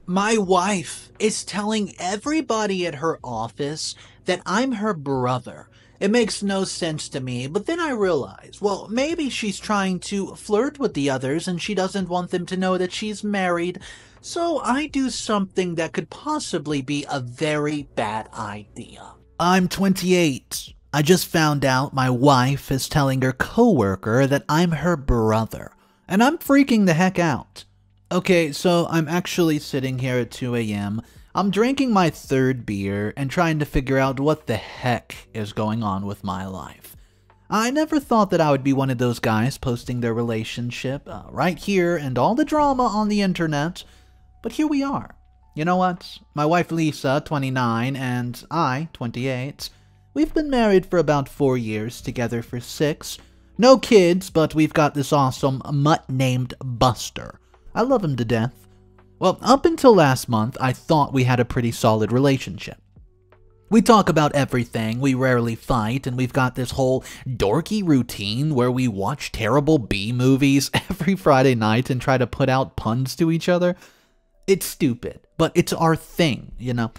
My wife is telling everybody at her office that I'm her brother. It makes no sense to me, but then I realize, well, maybe she's trying to flirt with the others and she doesn't want them to know that she's married. So I do something that could possibly be a very bad idea. I'm 28. I just found out my wife is telling her coworker that I'm her brother, and I'm freaking the heck out. Okay, so I'm actually sitting here at 2 a.m. I'm drinking my third beer and trying to figure out what the heck is going on with my life. I never thought that I would be one of those guys posting their relationship right here and all the drama on the internet, but here we are. You know what? My wife Lisa, 29, and I, 28, we've been married for about 4 years, together for 6. No kids, but we've got this awesome mutt named Buster. I love him to death. Well, up until last month, I thought we had a pretty solid relationship. We talk about everything, we rarely fight, and we've got this whole dorky routine where we watch terrible B movies every Friday night and try to put out puns to each other. It's stupid, but it's our thing, you know.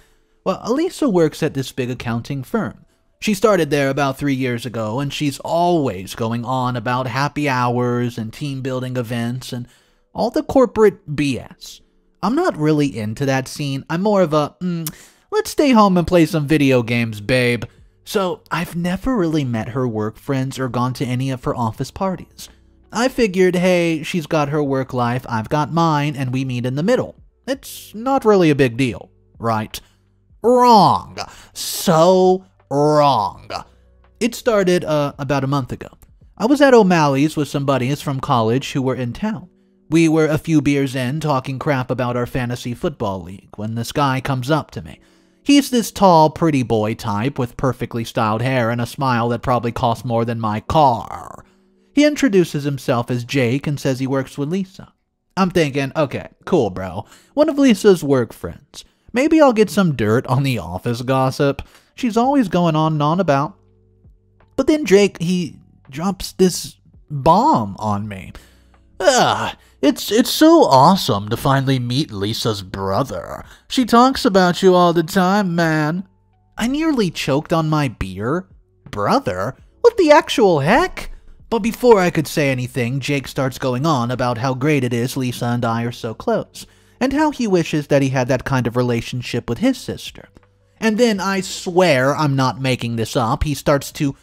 Well, Elisa works at this big accounting firm. She started there about 3 years ago, and she's always going on about happy hours and team building events and all the corporate BS. I'm not really into that scene. I'm more of a, let's stay home and play some video games, babe. So I've never really met her work friends or gone to any of her office parties. I figured, hey, she's got her work life, I've got mine, and we meet in the middle. It's not really a big deal, right? Wrong. So wrong. It started about a month ago. I was at O'Malley's with some buddies from college who were in town. We were a few beers in, talking crap about our fantasy football league, when this guy comes up to me. He's this tall, pretty boy type with perfectly styled hair and a smile that probably costs more than my car. He introduces himself as Jake and says he works with Lisa. I'm thinking, okay, cool, bro. One of Lisa's work friends. Maybe I'll get some dirt on the office gossip. She's always going on and on about. But then Jake, he drops this bomb on me. It's so awesome to finally meet Lisa's brother. She talks about you all the time, man. I nearly choked on my beer. Brother? What the actual heck? But before I could say anything, Jake starts going on about how great it is Lisa and I are so close, and how he wishes that he had that kind of relationship with his sister. And then, I swear I'm not making this up, he starts to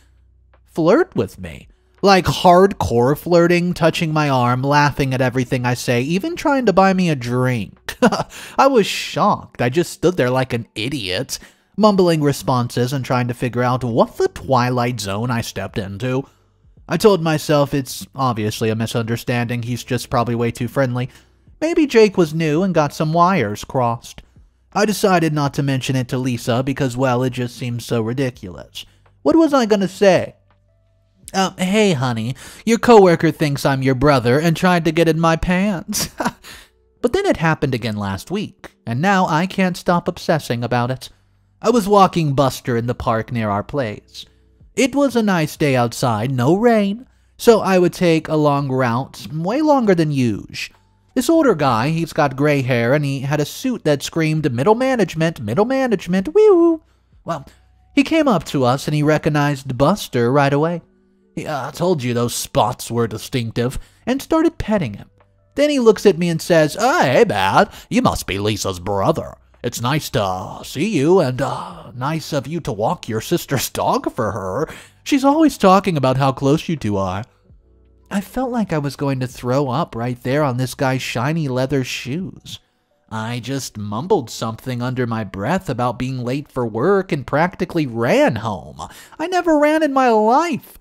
flirt with me. Like hardcore flirting, touching my arm, laughing at everything I say, even trying to buy me a drink. I was shocked. I just stood there like an idiot, mumbling responses and trying to figure out what the twilight zone I stepped into. I told myself it's obviously a misunderstanding, he's just probably way too friendly. Maybe Jake was new and got some wires crossed. I decided not to mention it to Lisa because, well, it just seems so ridiculous. What was I gonna say? Hey, honey, your coworker thinks I'm your brother and tried to get in my pants. But then it happened again last week, and now I can't stop obsessing about it. I was walking Buster in the park near our place. It was a nice day outside, no rain, so I would take a long route, way longer than usual. This older guy, he's got gray hair, and he had a suit that screamed middle management, woo. Well, he came up to us and he recognized Buster right away. I told you those spots were distinctive, and started petting him. Then he looks at me and says, hey, man, you must be Lisa's brother. It's nice to see you, and nice of you to walk your sister's dog for her. She's always talking about how close you two are. I felt like I was going to throw up right there on this guy's shiny leather shoes. I just mumbled something under my breath about being late for work and practically ran home. I never ran in my life.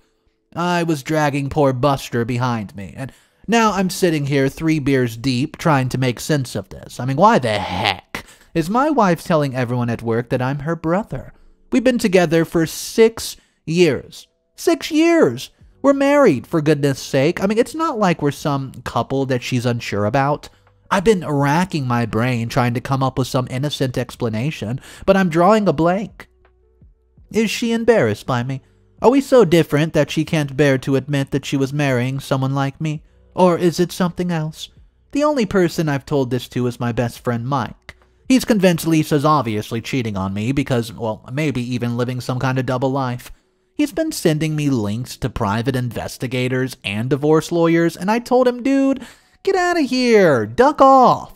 I was dragging poor Buster behind me, and now I'm sitting here 3 beers deep trying to make sense of this. I mean, why the heck is my wife telling everyone at work that I'm her brother? We've been together for 6 years. 6 years! We're married, for goodness sake. I mean, it's not like we're some couple that she's unsure about. I've been racking my brain trying to come up with some innocent explanation, but I'm drawing a blank. Is she embarrassed by me? Are we so different that she can't bear to admit that she was marrying someone like me? Or is it something else? The only person I've told this to is my best friend Mike. He's convinced Lisa's obviously cheating on me because, well, maybe even living some kind of double life. He's been sending me links to private investigators and divorce lawyers, and I told him, dude, get out of here, duck off.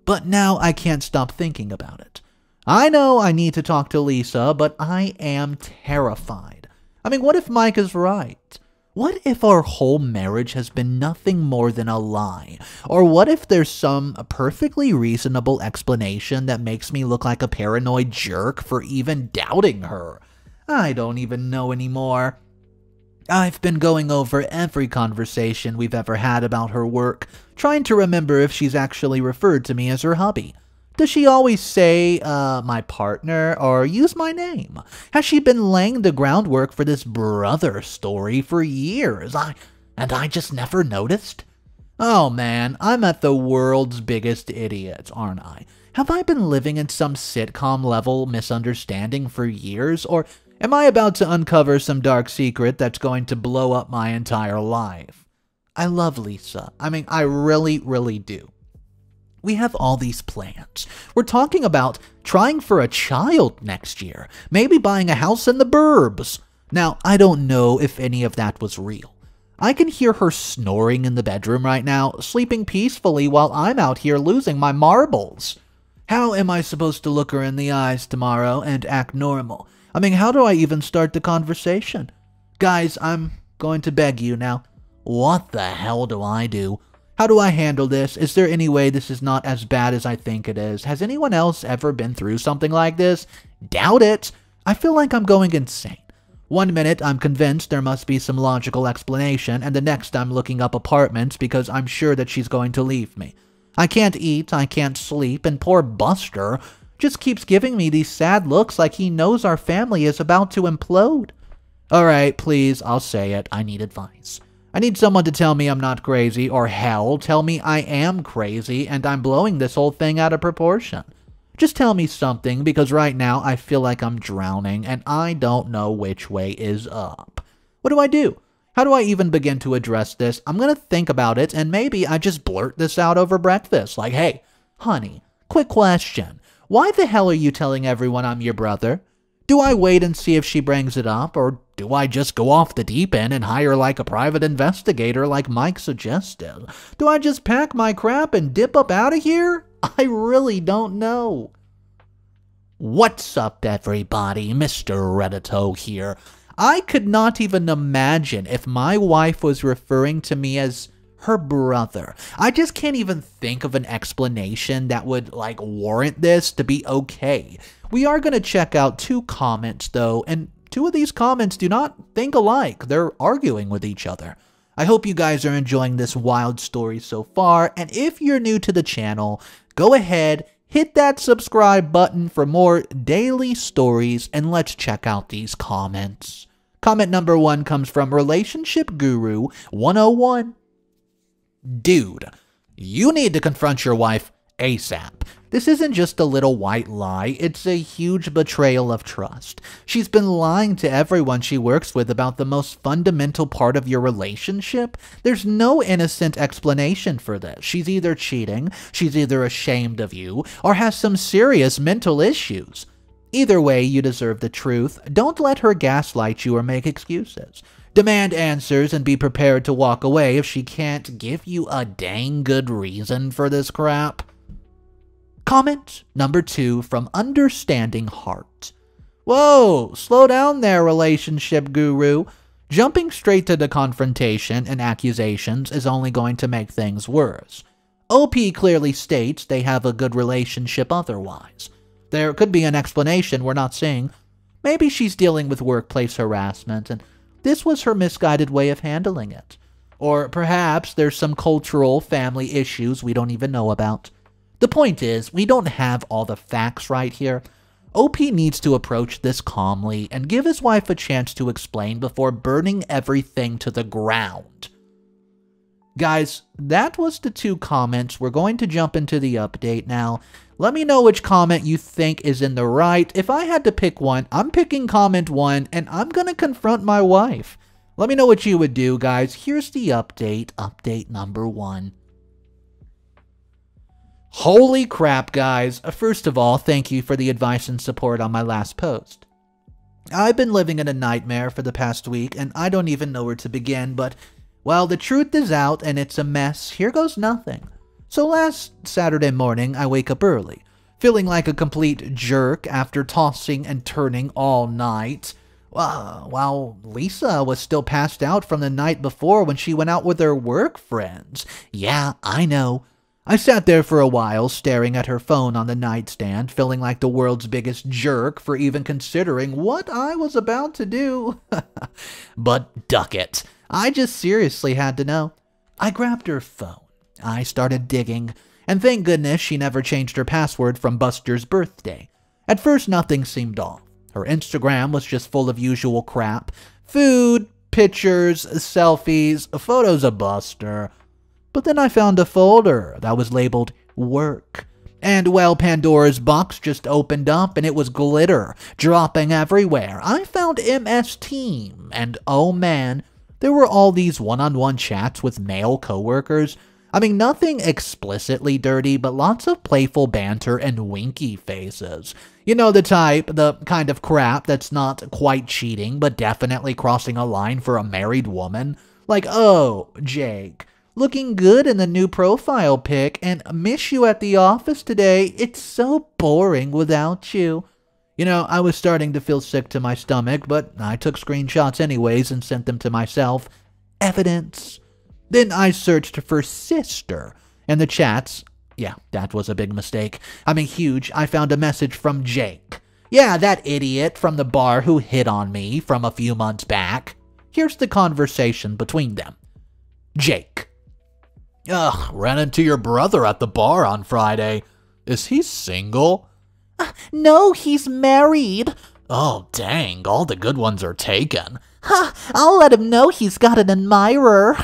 But now I can't stop thinking about it. I know I need to talk to Lisa, but I am terrified. I mean, what if Mike is right? What if our whole marriage has been nothing more than a lie? Or what if there's some perfectly reasonable explanation that makes me look like a paranoid jerk for even doubting her? I don't even know anymore. I've been going over every conversation we've ever had about her work, trying to remember if she's actually referred to me as her hubby. Does she always say, my partner, or use my name? Has she been laying the groundwork for this brother story for years? And I just never noticed? Oh man, I'm at the world's biggest idiot, aren't I? Have I been living in some sitcom-level misunderstanding for years, or am I about to uncover some dark secret that's going to blow up my entire life? I love Lisa. I mean, I really, really do. We have all these plans. We're talking about trying for a child next year, maybe buying a house in the burbs. Now, I don't know if any of that was real. I can hear her snoring in the bedroom right now, sleeping peacefully while I'm out here losing my marbles. How am I supposed to look her in the eyes tomorrow and act normal? I mean, how do I even start the conversation? Guys, I'm going to beg you now. What the hell do I do? How do I handle this? Is there any way this is not as bad as I think it is? Has anyone else ever been through something like this? Doubt it. I feel like I'm going insane. One minute I'm convinced there must be some logical explanation, and the next I'm looking up apartments because I'm sure that she's going to leave me. I can't eat, I can't sleep, and poor Buster just keeps giving me these sad looks like he knows our family is about to implode. Alright, please, I'll say it. I need advice. I need someone to tell me I'm not crazy, or hell, tell me I am crazy and I'm blowing this whole thing out of proportion. Just tell me something, because right now I feel like I'm drowning and I don't know which way is up. What do I do? How do I even begin to address this? I'm gonna think about it, and maybe I just blurt this out over breakfast, like, hey, honey, quick question. Why the hell are you telling everyone I'm your brother? Do I wait and see if she brings it up, or do I just go off the deep end and hire like a private investigator like Mike suggested? Do I just pack my crap and dip up out of here? I really don't know. What's up, everybody? Mr. Reddito here. I could not even imagine if my wife was referring to me as her brother. I just can't even think of an explanation that would, like, warrant this to be okay. We are going to check out 2 comments, though, and 2 of these comments do not think alike. They're arguing with each other. I hope you guys are enjoying this wild story so far, and if you're new to the channel, go ahead, hit that subscribe button for more daily stories, and let's check out these comments. Comment number 1 comes from Relationship Guru 101. Dude, you need to confront your wife ASAP. This isn't just a little white lie, it's a huge betrayal of trust. She's been lying to everyone she works with about the most fundamental part of your relationship. There's no innocent explanation for this. She's either cheating, she's either ashamed of you, or has some serious mental issues. Either way, you deserve the truth. Don't let her gaslight you or make excuses. Demand answers and be prepared to walk away if she can't give you a dang good reason for this crap. Comment number 2 from Understanding Heart. Whoa, slow down there, Relationship Guru. Jumping straight to the confrontation and accusations is only going to make things worse. OP clearly states they have a good relationship otherwise. There could be an explanation we're not seeing. Maybe she's dealing with workplace harassment, and this was her misguided way of handling it. Or perhaps there's some cultural family issues we don't even know about. The point is, we don't have all the facts right here. OP needs to approach this calmly and give his wife a chance to explain before burning everything to the ground. Guys, that was the 2 comments. We're going to jump into the update now. Let me know which comment you think is in the right. If I had to pick one, I'm picking comment 1, and I'm going to confront my wife. Let me know what you would do, guys. Here's the update. Update number 1. Holy crap, guys. First of all, thank you for the advice and support on my last post. I've been living in a nightmare for the past week, and I don't even know where to begin, but, well, the truth is out, and it's a mess. Here goes nothing. So last Saturday morning, I wake up early, feeling like a complete jerk after tossing and turning all night. While Lisa was still passed out from the night before when she went out with her work friends. Yeah, I know. I sat there for a while, staring at her phone on the nightstand, feeling like the world's biggest jerk for even considering what I was about to do. But duck it. I just seriously had to know. I grabbed her phone. I started digging, and thank goodness she never changed her password from Buster's birthday. At first, nothing seemed off. Her Instagram was just full of usual crap. Food, pictures, selfies, photos of Buster. But then I found a folder that was labeled work. And, well, Pandora's box just opened up and it was glitter dropping everywhere. I found MS Team, and oh man, there were all these one-on-one chats with male coworkers. I mean, nothing explicitly dirty, but lots of playful banter and winky faces. You know the type, the kind of crap that's not quite cheating, but definitely crossing a line for a married woman. Like, oh, Jake, looking good in the new profile pic, and miss you at the office today. It's so boring without you. You know, I was starting to feel sick to my stomach, but I took screenshots anyways and sent them to myself. Evidence. Then I searched for sister, and the chats, yeah, that was a big mistake. I mean, huge. I found a message from Jake. Yeah, that idiot from the bar who hit on me from a few months back. Here's the conversation between them. Jake. Ugh, ran into your brother at the bar on Friday. Is he single? No, he's married. Oh, dang, all the good ones are taken. Ha, I'll let him know he's got an admirer.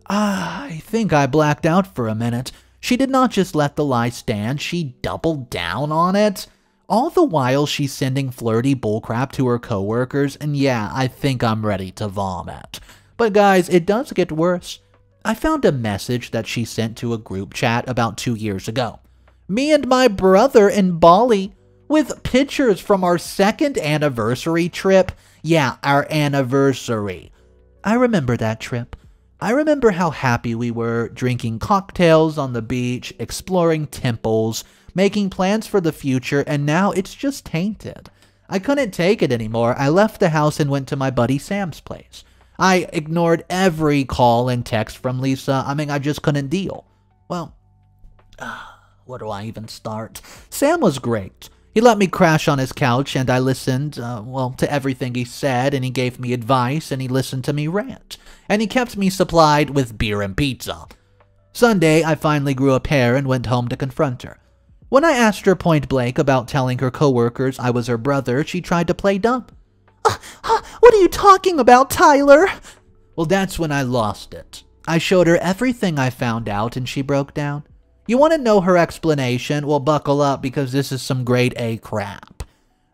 I think I blacked out for a minute. She did not just let the lie stand, she doubled down on it. All the while she's sending flirty bullcrap to her coworkers, and yeah, I think I'm ready to vomit. But guys, it does get worse. I found a message that she sent to a group chat about 2 years ago. Me and my brother in Bali, with pictures from our second anniversary trip. Yeah, our anniversary. I remember that trip. I remember how happy we were, drinking cocktails on the beach, exploring temples, making plans for the future, and now it's just tainted. I couldn't take it anymore. I left the house and went to my buddy Sam's place. I ignored every call and text from Lisa. I mean, I just couldn't deal. Well, where do I even start? Sam was great. He let me crash on his couch, and I listened, to everything he said, and he gave me advice, and he listened to me rant. And he kept me supplied with beer and pizza. Sunday, I finally grew a pair and went home to confront her. When I asked her point blank about telling her coworkers I was her brother, she tried to play dumb. What are you talking about, Tyler? Well, that's when I lost it. I showed her everything I found out, and she broke down. You want to know her explanation? Well, buckle up, because this is some grade A crap.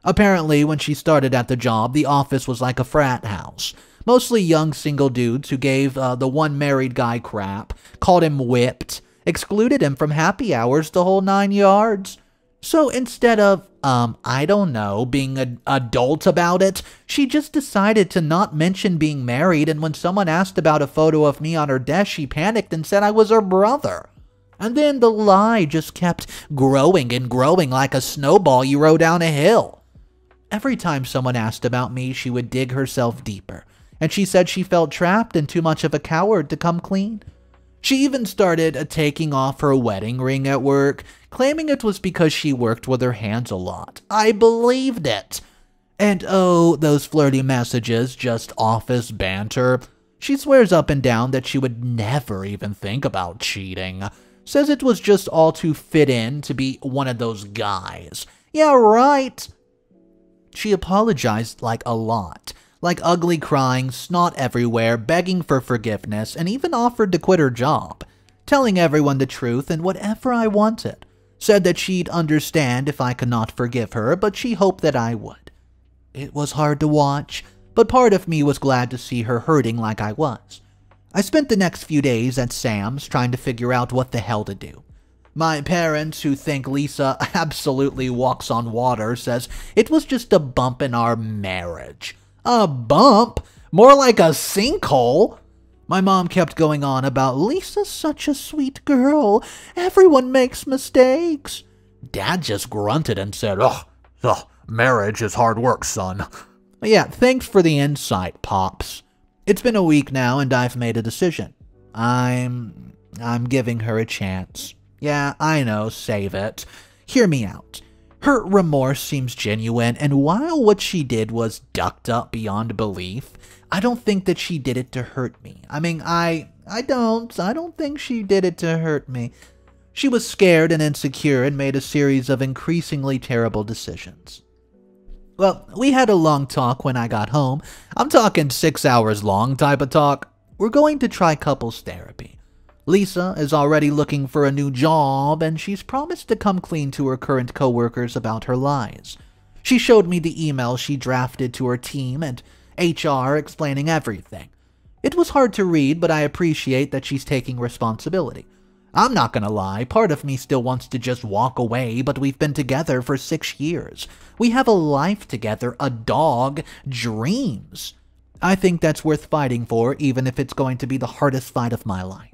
Apparently, when she started at the job, the office was like a frat house. Mostly young single dudes who gave the one married guy crap, called him whipped, excluded him from happy hours, the whole 9 yards. So instead of, I don't know, being an adult about it, she just decided to not mention being married, and when someone asked about a photo of me on her desk, she panicked and said I was her brother. And then the lie just kept growing and growing like a snowball you roll down a hill. Every time someone asked about me, she would dig herself deeper, and she said she felt trapped and too much of a coward to come clean. She even started taking off her wedding ring at work, claiming it was because she worked with her hands a lot. I believed it. And oh, those flirty messages, just office banter. She swears up and down that she would never even think about cheating. Says it was just all to fit in to be one of those guys. Yeah, right. She apologized like a lot. Like ugly crying, snot everywhere, begging for forgiveness, and even offered to quit her job. Telling everyone the truth and whatever I wanted. Said that she'd understand if I could not forgive her, but she hoped that I would. It was hard to watch, but part of me was glad to see her hurting like I was. I spent the next few days at Sam's trying to figure out what the hell to do. My parents, who think Lisa absolutely walks on water, says it was just a bump in our marriage. A bump? More like a sinkhole? My mom kept going on about Lisa's such a sweet girl. Everyone makes mistakes. Dad just grunted and said, Ugh, marriage is hard work, son. Yeah, thanks for the insight, Pops. It's been a week now and I've made a decision. I'm giving her a chance. Yeah, I know, save it. Hear me out. Her remorse seems genuine, and while what she did was ducked up beyond belief, I don't think that she did it to hurt me. I mean, I don't think she did it to hurt me. She was scared and insecure and made a series of increasingly terrible decisions. Well, we had a long talk when I got home. I'm talking 6 hours long type of talk. We're going to try couples therapy. Lisa is already looking for a new job, and she's promised to come clean to her current coworkers about her lies. She showed me the email she drafted to her team and HR explaining everything. It was hard to read, but I appreciate that she's taking responsibility. I'm not gonna lie, part of me still wants to just walk away, but we've been together for 6 years. We have a life together, a dog, dreams. I think that's worth fighting for, even if it's going to be the hardest fight of my life.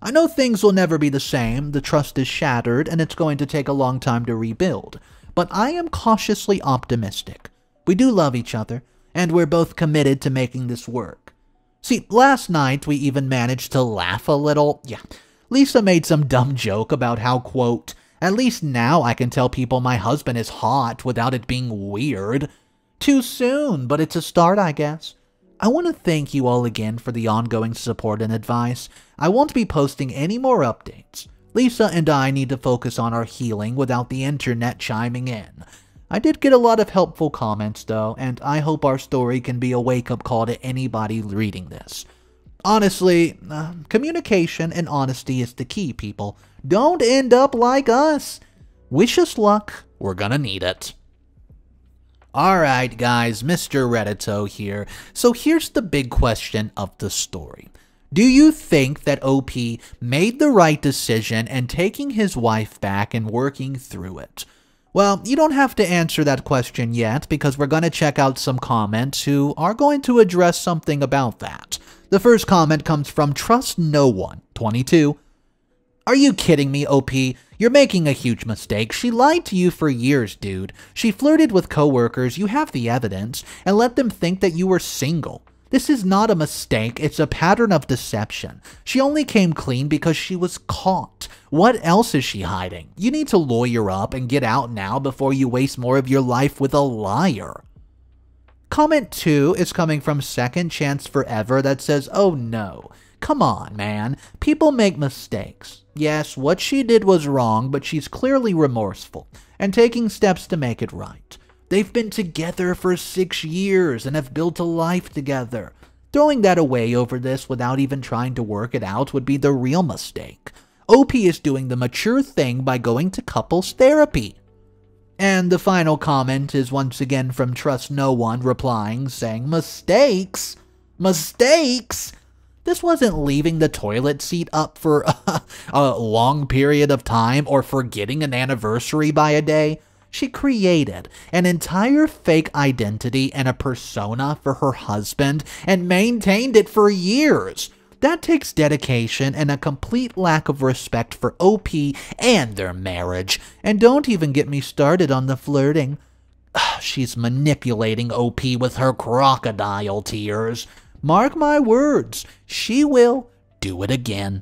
I know things will never be the same, the trust is shattered, and it's going to take a long time to rebuild. But I am cautiously optimistic. We do love each other, and we're both committed to making this work. See, last night we even managed to laugh a little. Yeah, Lisa made some dumb joke about how, quote, at least now I can tell people my husband is hot without it being weird. Too soon, but it's a start, I guess. I want to thank you all again for the ongoing support and advice. I won't be posting any more updates. Lisa and I need to focus on our healing without the internet chiming in. I did get a lot of helpful comments though, and I hope our story can be a wake-up call to anybody reading this. Honestly, communication and honesty is the key, people. Don't end up like us. Wish us luck. We're gonna need it. Alright guys, Mr. Reddito here. So here's the big question of the story. Do you think that OP made the right decision in taking his wife back and working through it? Well, you don't have to answer that question yet because we're going to check out some comments who are going to address something about that. The first comment comes from Trust No One 22. Are you kidding me, OP? You're making a huge mistake. She lied to you for years, dude. She flirted with coworkers, you have the evidence, and let them think that you were single. This is not a mistake, it's a pattern of deception. She only came clean because she was caught. What else is she hiding? You need to lawyer up and get out now before you waste more of your life with a liar. Comment 2 is coming from Second Chance Forever that says, oh no. Come on, man. People make mistakes. Yes, what she did was wrong, but she's clearly remorseful and taking steps to make it right. They've been together for 6 years and have built a life together. Throwing that away over this without even trying to work it out would be the real mistake. OP is doing the mature thing by going to couples therapy. And the final comment is once again from Trust No One replying, saying, mistakes? Mistakes? This wasn't leaving the toilet seat up for a long period of time or forgetting an anniversary by a day. She created an entire fake identity and a persona for her husband and maintained it for years. That takes dedication and a complete lack of respect for OP and their marriage. And don't even get me started on the flirting. She's manipulating OP with her crocodile tears. Mark my words, she will do it again.